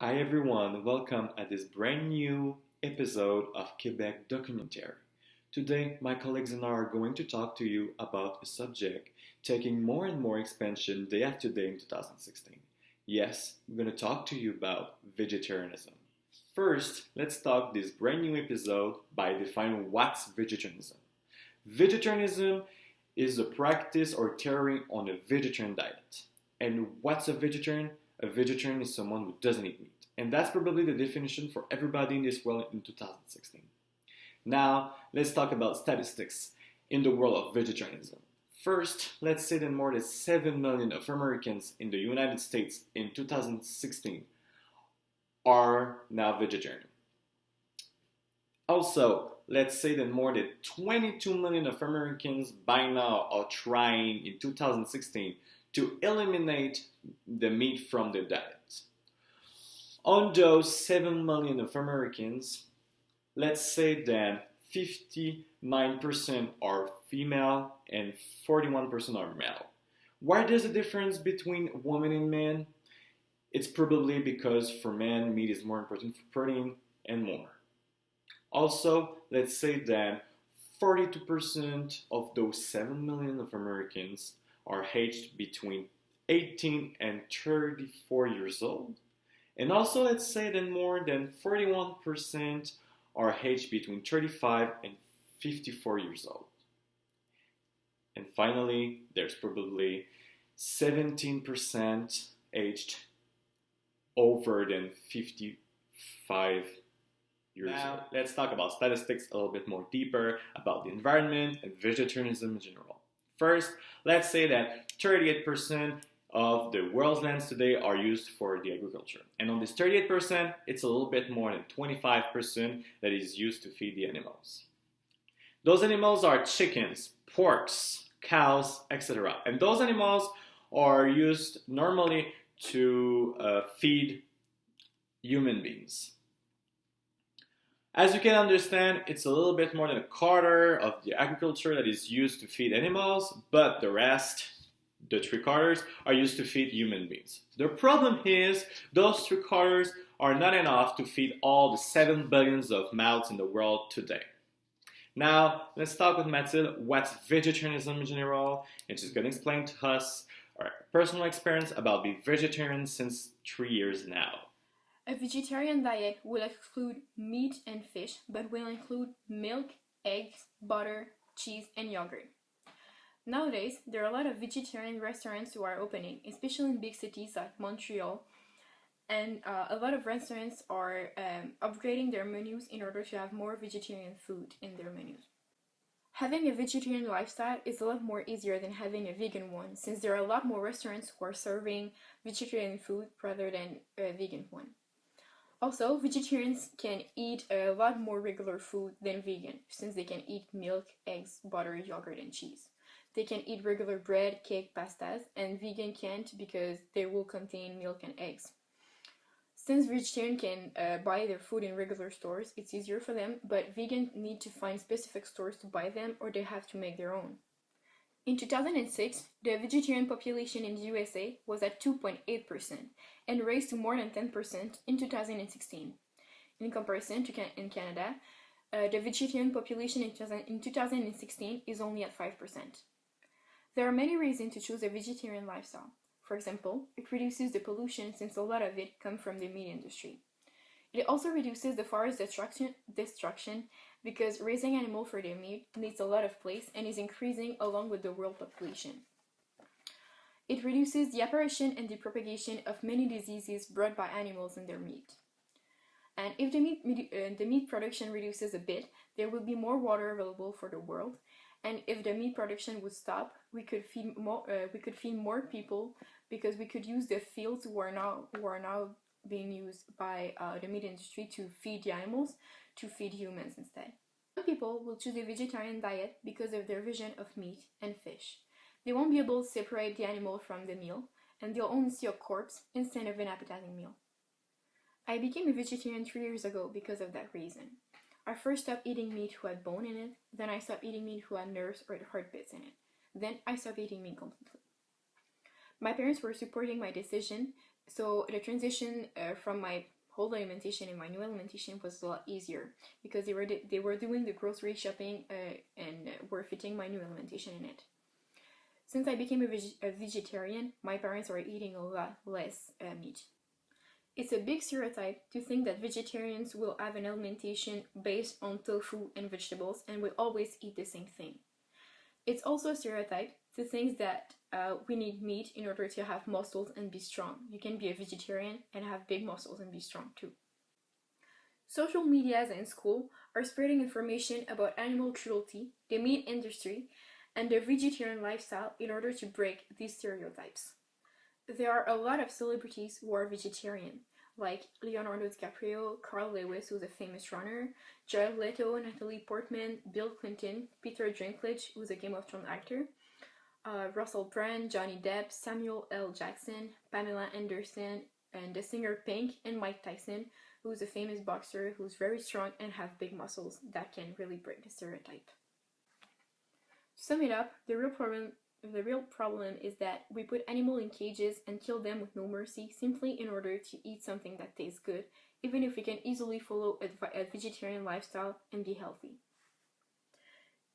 Hi everyone, welcome at this brand new episode of Quebec Documentary. Today, my colleagues and I are going to talk to you about a subject taking more and more expansion day after day in 2016. Yes, we're going to talk to you about vegetarianism. First, let's start this brand new episode by defining what's vegetarianism. Vegetarianism is a practice or theory on a vegetarian diet. And what's a vegetarian? A vegetarian is someone who doesn't eat meat. And that's probably the definition for everybody in this world in 2016. Now, let's talk about statistics in the world of vegetarianism. First, let's say that more than 7 million of Americans in the United States in 2016 are now vegetarian. Also, let's say that more than 22 million of Americans by now are trying in 2016 to eliminate the meat from their diet. On those 7 million of Americans, let's say that 59% are female and 41% are male. Why there's a difference between women and men? It's probably because for men, meat is more important for protein and more. Also, let's say that 42% of those 7 million of Americans are aged between 18 and 34 years old. And also, let's say that more than 41% are aged between 35 and 54 years old. And finally, there's probably 17% aged over than 55 years old. Let's talk about statistics a little bit more deeper about the environment and vegetarianism in general. First, let's say that 38% of the world's lands today are used for the agriculture. And on this 38%, it's a little bit more than 25% that is used to feed the animals. Those animals are chickens, porks, cows, etc. And those animals are used normally to feed human beings. As you can understand, it's a little bit more than a quarter of the agriculture that is used to feed animals, but the rest, the 3/4, are used to feed human beings. The problem is those 3/4 are not enough to feed all the 7 billions of mouths in the world today. Now, let's talk with Mathilde what's vegetarianism in general, and she's going to explain to us our personal experience about being vegetarian since 3 years now. A vegetarian diet will exclude meat and fish, but will include milk, eggs, butter, cheese, and yogurt. Nowadays, there are a lot of vegetarian restaurants who are opening, especially in big cities like Montreal, and a lot of restaurants are upgrading their menus in order to have more vegetarian food in their menus. Having a vegetarian lifestyle is a lot more easier than having a vegan one, since there are a lot more restaurants who are serving vegetarian food rather than a vegan one. Also, vegetarians can eat a lot more regular food than vegan, since they can eat milk, eggs, butter, yogurt, and cheese. They can eat regular bread, cake, pastas, and vegan can't because they will contain milk and eggs. Since vegetarians can buy their food in regular stores, it's easier for them, but vegans need to find specific stores to buy them or they have to make their own. In 2006, the vegetarian population in the USA was at 2.8% and raised to more than 10% in 2016. In comparison to in Canada, the vegetarian population in 2016 is only at 5%. There are many reasons to choose a vegetarian lifestyle. For example, it reduces the pollution since a lot of it comes from the meat industry. It also reduces the forest destruction because raising animals for their meat needs a lot of place and is increasing along with the world population. It reduces the apparition and the propagation of many diseases brought by animals in their meat. And if the meat production reduces a bit, there will be more water available for the world. And if the meat production would stop, we could feed more people because we could use the fields who are now being used by the meat industry to feed the animals to feed humans instead. Some people will choose a vegetarian diet because of their vision of meat and fish. They won't be able to separate the animal from the meal, and they'll only see a corpse instead of an appetizing meal. I became a vegetarian 3 years ago because of that reason. I first stopped eating meat who had bone in it, then I stopped eating meat who had nerves or heart bits in it. Then I stopped eating meat completely. My parents were supporting my decision So the transition from my old alimentation and my new alimentation was a lot easier because they were doing the grocery shopping and were fitting my new alimentation in it. Since I became a vegetarian, my parents are eating a lot less meat. It's a big stereotype to think that vegetarians will have an alimentation based on tofu and vegetables and will always eat the same thing. It's also a stereotype to think that we need meat in order to have muscles and be strong. You can be a vegetarian and have big muscles and be strong too. Social medias and school are spreading information about animal cruelty, the meat industry, and the vegetarian lifestyle in order to break these stereotypes. There are a lot of celebrities who are vegetarian, like Leonardo DiCaprio, Carl Lewis, who's a famous runner, Jared Leto, Natalie Portman, Bill Clinton, Peter Dinklage, who's a Game of Thrones actor, Russell Brand, Johnny Depp, Samuel L. Jackson, Pamela Anderson, and the singer Pink, and Mike Tyson, who's a famous boxer who's very strong and have big muscles that can really break the stereotype. To sum it up, the real problem is that we put animals in cages and kill them with no mercy simply in order to eat something that tastes good, even if we can easily follow a vegetarian lifestyle and be healthy.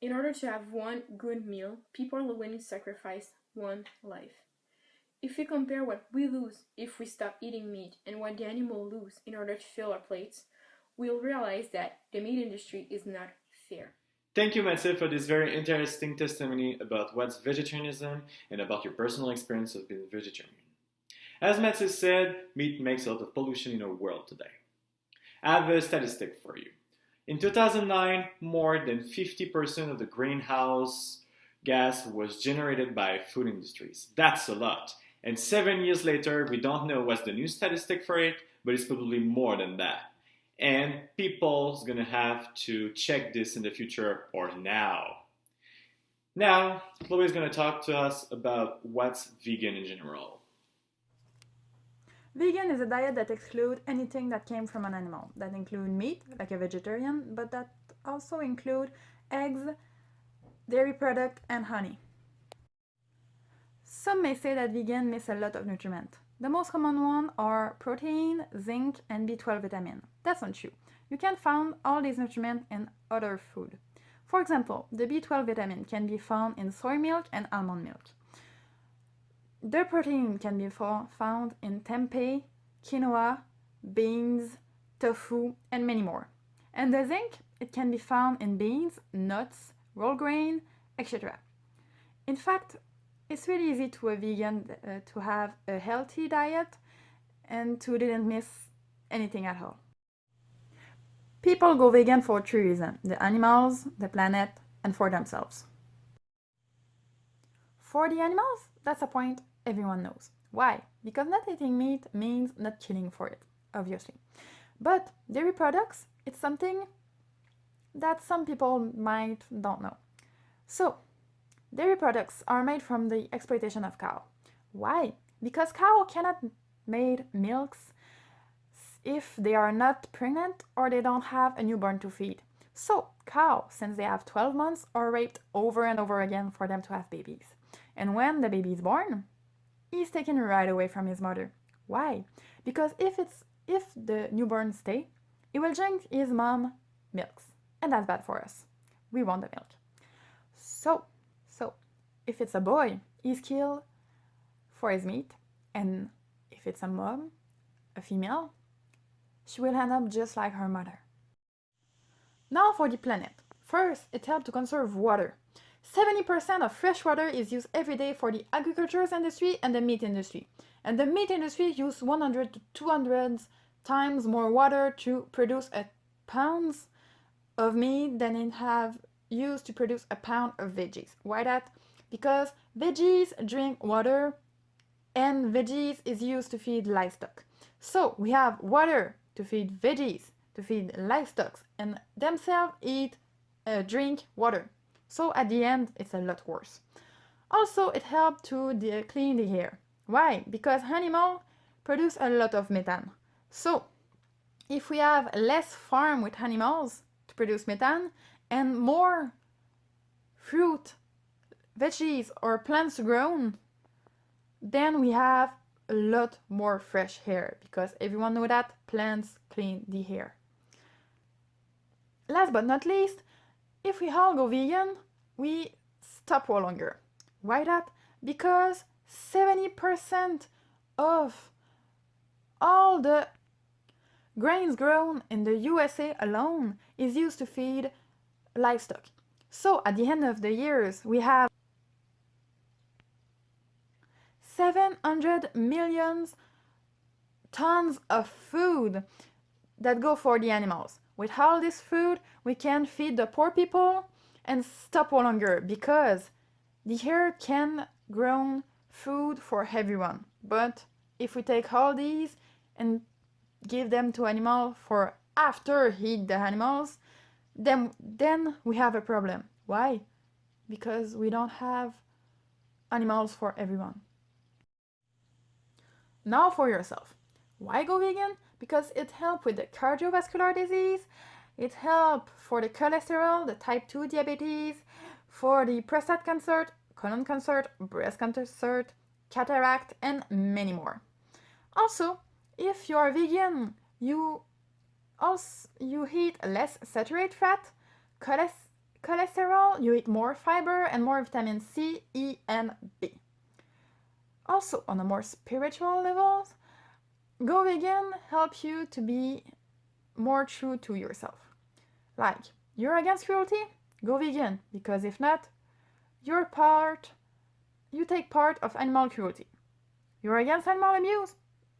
In order to have one good meal, people are willing to sacrifice one life. If we compare what we lose if we stop eating meat and what the animals lose in order to fill our plates, we'll realize that the meat industry is not fair. Thank you, Mathieu, for this very interesting testimony about what's vegetarianism and about your personal experience of being a vegetarian. As Mathieu said, meat makes a lot of pollution in our world today. I have a statistic for you. In 2009, more than 50% of the greenhouse gas was generated by food industries. That's a lot. And 7 years later, we don't know what's the new statistic for it, but it's probably more than that. And people's gonna have to check this in the future or now. Now, Chloe is gonna talk to us about what's vegan in general. Vegan is a diet that excludes anything that came from an animal. That include meat, like a vegetarian, but that also include eggs, dairy product, and honey. Some may say that vegan miss a lot of nutrients. The most common ones are protein, zinc, and B12 vitamin. That's not true. You can find all these nutrients in other food. For example, the B12 vitamin can be found in soy milk and almond milk. The protein can be found in tempeh, quinoa, beans, tofu, and many more. And the zinc, it can be found in beans, nuts, whole grain, etc. In fact, it's really easy to a vegan to have a healthy diet and to didn't miss anything at all. People go vegan for 3 reasons: the animals, the planet, and for themselves. For the animals, that's a point everyone knows. Why? Because not eating meat means not killing for it, obviously. But dairy products, it's something that some people might don't know. So, dairy products are made from the exploitation of cow. Why? Because cow cannot make milks if they are not pregnant or they don't have a newborn to feed. So, cow, since they have 12 months, are raped over and over again for them to have babies. And when the baby is born, he's taken right away from his mother. Why? Because if the newborn stay, he will drink his mom milks. And that's bad for us. We want the milk. So, if it's a boy, he's killed for his meat. And if it's a mom, a female, she will end up just like her mother. Now for the planet. First, it helps to conserve water. 70% of fresh water is used every day for the agriculture industry and the meat industry. And the meat industry uses 100 to 200 times more water to produce a pound of meat than it have used to produce a pound of veggies. Why that? Because veggies drink water and veggies is used to feed livestock. So we have water to feed veggies, to feed livestock, and themselves drink water. So at the end, it's a lot worse. Also, it helps to clean the air. Why? Because animals produce a lot of methane. So if we have less farm with animals to produce methane and more fruit, veggies, or plants grown, then we have a lot more fresh air, because everyone knows that plants clean the air. Last but not least, if we all go vegan, we stop world hunger. Why that? Because 70% of all the grains grown in the USA alone is used to feed livestock. So at the end of the years, we have 700 million tons of food that go for the animals. With all this food, we can feed the poor people and stop world hunger, because the earth can grow food for everyone. But if we take all these and give them to animals for after eat the animals, then we have a problem. Why? Because we don't have animals for everyone. Now for yourself. Why go vegan? Because it helps with the cardiovascular disease, it helps for the cholesterol, the type 2 diabetes, for the prostate cancer, colon cancer, breast cancer, cataract, and many more. Also, if you are vegan, you eat less saturated fat, cholesterol, you eat more fiber and more vitamin C, E, and B. Also, on a more spiritual level, go vegan helps you to be more true to yourself. Like, you're against cruelty? Go vegan, because if not, you take part of animal cruelty. You're against animal abuse?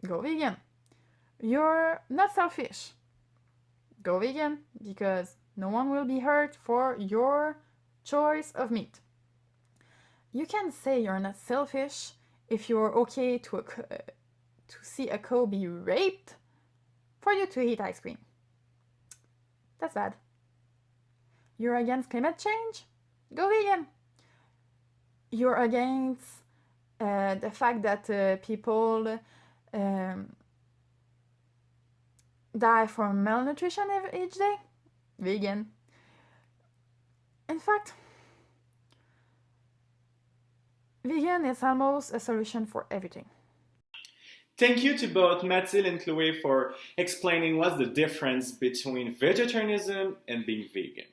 Go vegan. You're not selfish? Go vegan, because no one will be hurt for your choice of meat. You can say you're not selfish if you're okay to see a cow be raped for you to eat ice cream. That's bad. You're against climate change? Go vegan. You're against the fact that people die from malnutrition each day? Vegan. In fact, vegan is almost a solution for everything. Thank you to both Mathilde and Chloe for explaining what's the difference between vegetarianism and being vegan.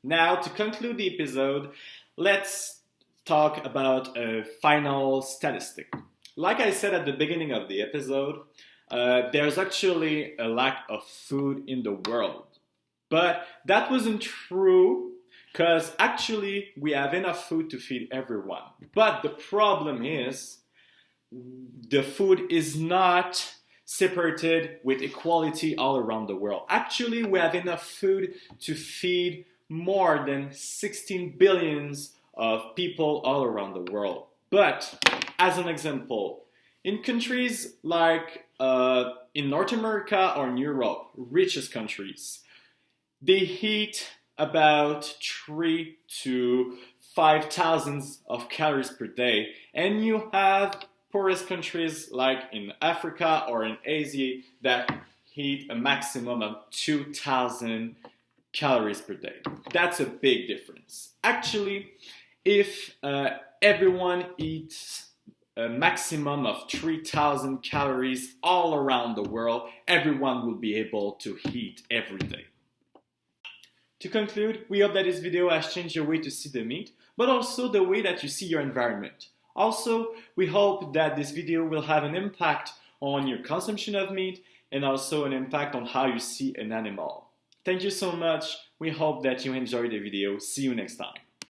Now, to conclude the episode, let's talk about a final statistic. Like I said at the beginning of the episode, there's actually a lack of food in the world. But that wasn't true, because actually we have enough food to feed everyone. But the problem is, the food is not separated with equality all around the world. Actually, we have enough food to feed more than 16 billion of people all around the world. But, as an example, in countries like in North America or in Europe, richest countries, they eat about 3 to 5,000 of calories per day, and you have poorest countries like in Africa or in Asia that eat a maximum of 2,000 calories per day. That's a big difference. Actually, if everyone eats a maximum of 3,000 calories all around the world, everyone will be able to eat every day. To conclude, we hope that this video has changed your way to see the meat, but also the way that you see your environment. Also, we hope that this video will have an impact on your consumption of meat and also an impact on how you see an animal. Thank you so much. We hope that you enjoyed the video. See you next time.